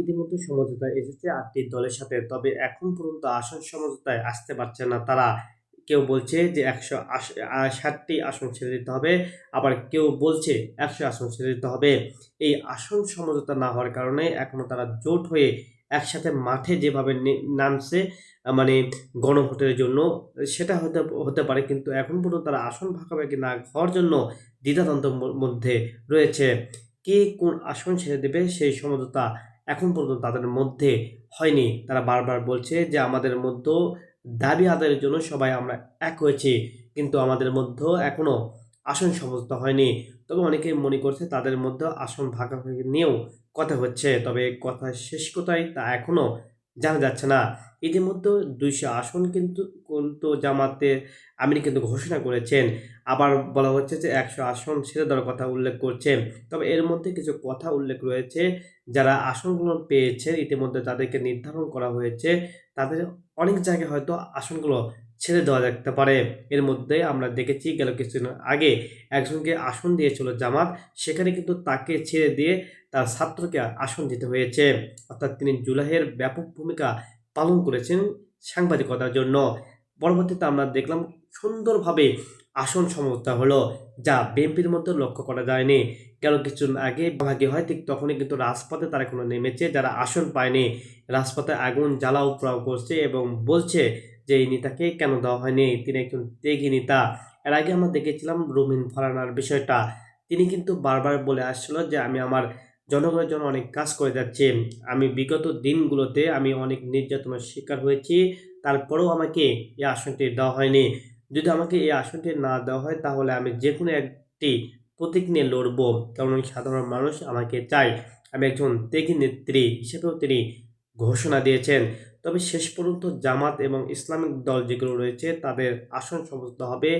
ইতিমধ্যে সমঝোতায় এসেছে ৮টি দলের সাথে, তবে এখন পর্যন্ত আসন সমঝোতায় আসতে পারছে না তারা। কেউ বলছে যে ১৬০টি আসন ছেড়ে দিতে হবে, আবার কেউ বলছে ১০০ আসন ছেড়ে দিতে হবে। এই আসন সমঝোতা না হওয়ার কারণে এখনো তারা জোট হয়ে একসাথে মাঠে যেভাবে নামছে, মানে গণভোটের জন্য, সেটা হতে হতে পারে, কিন্তু এখন পর্যন্ত তারা আসন ভাগাভাগি না হওয়ার জন্য দ্বিধাদ্বন্দ্বের মধ্যে রয়েছে। কে কোন আসন ছেড়ে দেবে সেই সমঝোতা এখন পর্যন্ত তাদের মধ্যে হয়নি। তারা বারবার বলছে যে আমাদের মধ্যেও দাবি আদায়ের জন্য সবাই আমরা এক হয়েছি, কিন্তু আমাদের মধ্যেও এখনো আসন সমঝোতা হয়নি। তবে অনেকেই মনে করছে তাদের মধ্যে আসন ভাগাভাগি নিয়েও কথা হচ্ছে, তবে কথা শেষ কোথায় তা এখনো জানা যাচ্ছে না। ইতিমধ্যে ২০০ আসন কিন্তু জামাতে আমির কিন্তু ঘোষণা করেছেন। আবার বলা হচ্ছে যে ১০০ আসন ছেড়ে দেওয়ার কথা উল্লেখ করছেন। তবে এর মধ্যে কিছু কথা উল্লেখ রয়েছে, যারা আসনগুলো পেয়েছে ইতিমধ্যে তাদেরকে নির্ধারণ করা হয়েছে। তাদের অনেক জায়গায় হয়তো আসনগুলো ছেড়ে দেওয়া যেতে পারে। এর মধ্যে আমরা দেখেছি গেল কিছুদিন আগে একজনকে আসন দিয়েছিল জামাত, সেখানে কিন্তু তাকে ছেড়ে দিয়ে তার ছাত্রকে আসন দিতে হয়েছে। অর্থাৎ তিনি জুলাহের ব্যাপক ভূমিকা পালন করেছেন সাংবাদিকতার জন্য। পরবর্তীতে আমরা দেখলাম সুন্দরভাবে আসন সমঝোতা হলো, যা বিএনপির মধ্যে লক্ষ্য করা যায়নি। গেল কিছুদিন আগে ভাগে হয়, ঠিক তখনই কিন্তু রাজপথে তারা এখনো নেমেছে যারা আসন পায়নি। রাজপথে আগুন জ্বালাও পোড়াও করছে এবং বলছে যে এই নেতাকে কেন দেওয়া হয়নি, তিনি একজন ত্যাগী নেতা। এর আগে আমরা দেখেছিলাম রুমিন ফারহানার বিষয়টা। তিনি কিন্তু বারবার বলে আসছিল যে আমি আমার জনগণের জন্য অনেক কাজ করে যাচ্ছি। আমি বিগত দিনগুলোতে আমি অনেক নির্যাতনের শিকার হয়েছি, তারপরেও আমাকে এই আসনটি দেওয়া হয়নি। যদি আমাকে এই আসনটি না দেওয়া হয় তাহলে আমি যেকোনো একটি প্রতীক নিয়ে লড়বো, কারণ সাধারণ মানুষ আমাকে চায়। আমি একজন ত্যাগী নেত্রী হিসেবেও তিনি ঘোষণা দিয়েছেন। তবে শেষ পর্যন্ত জামাত এবং ইসলামিক দল যেগুলো রয়েছে তাদের আসন সমঝোতা হবে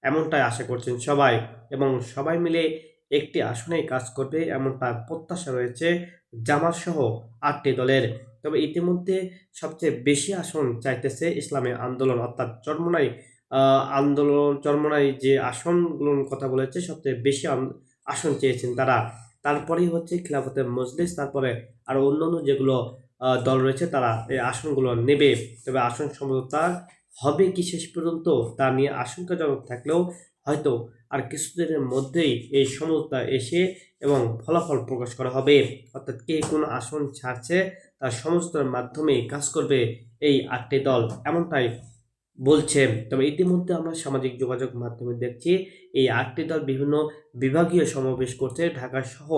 এমনটাই আশা করছেন সবাই, এবং সবাই মিলে একটি আসনেই কাজ করবে এমনটা প্রত্যাশা রয়েছে জামাত সহ ৮টি দলের। তবে ইতিমধ্যে সবচেয়ে বেশি আসন চাইতেছে ইসলামী আন্দোলন, অর্থাৎ চরমোনাই যে আসনগুলোর কথা বলেছে সবচেয়ে বেশি আসন চেয়েছেন তারা। তারপরেই হচ্ছে খিলাফতে মজলিস, তারপরে আরো অন্যান্য যেগুলো দল রয়েছে তারা এই আসনগুলো নেবে। তবে আসন সমঝোতা হবে কি শেষ পর্যন্ত তা নিয়ে আশঙ্কাজনক থাকলেও হয়তো আর কিছুদিনের মধ্যেই এই সমঝোতা এসে এবং ফলাফল প্রকাশ করা হবে। অর্থাৎ কে কোন আসন ছাড়ছে তার সমঝোতার মাধ্যমে কাজ করবে এই ৮টি দল, এমনটাই বলছে। তবে ইতিমধ্যে আমরা সামাজিক যোগাযোগ মাধ্যমে দেখছি এই ৮টি দল বিভিন্ন বিভাগীয় সমাবেশ করছে ঢাকা সহ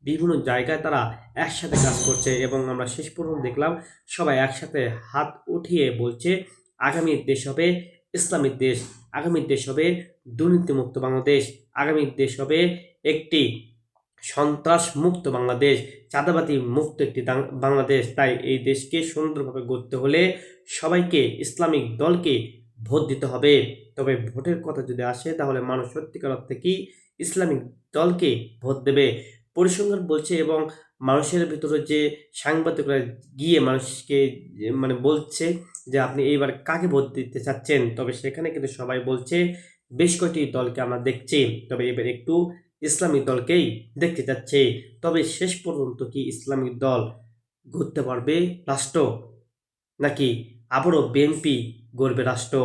বিভিন্ন জায়গায় তারা একসাথে কাজ করছে, এবং আমরা শেষ পর্যন্ত দেখলাম সবাই একসাথে হাত উঠিয়ে বলছে আগামীর দেশ হবে ইসলামিক দেশ, আগামীর দেশ হবে দুর্নীতিমুক্ত বাংলাদেশ, আগামীর দেশ হবে একটি সন্ত্রাস মুক্ত বাংলাদেশ, চাঁদাবাজি মুক্ত একটি বাংলাদেশ। তাই এই দেশকে সুন্দরভাবে গড়তে হলে সবাইকে ইসলামিক দলকে ভোট দিতে হবে। তবে ভোটের কথা যদি আসে তাহলে মানুষ সত্যিকার অর্থে কি ইসলামিক দলকে ভোট দেবে পরিসংখ্যান বলছে, এবং মানুষের ভিতরে যে সাংবাদিকরা গিয়ে মানুষকে মানে বলছে যে আপনি এইবার কাকে ভোট দিতে চাচ্ছেন, তবে সেখানে কিন্তু সবাই বলছে বেশ কয়েকটি দলকে আমরা দেখছি, তবে এবার একটু ইসলামিক দলকেই দেখতে যাচ্ছে। তবে শেষ পর্যন্ত কি ইসলামিক দল গড়তে পারবে রাষ্ট্র, নাকি আবারও বিএনপি গড়বে রাষ্ট্র?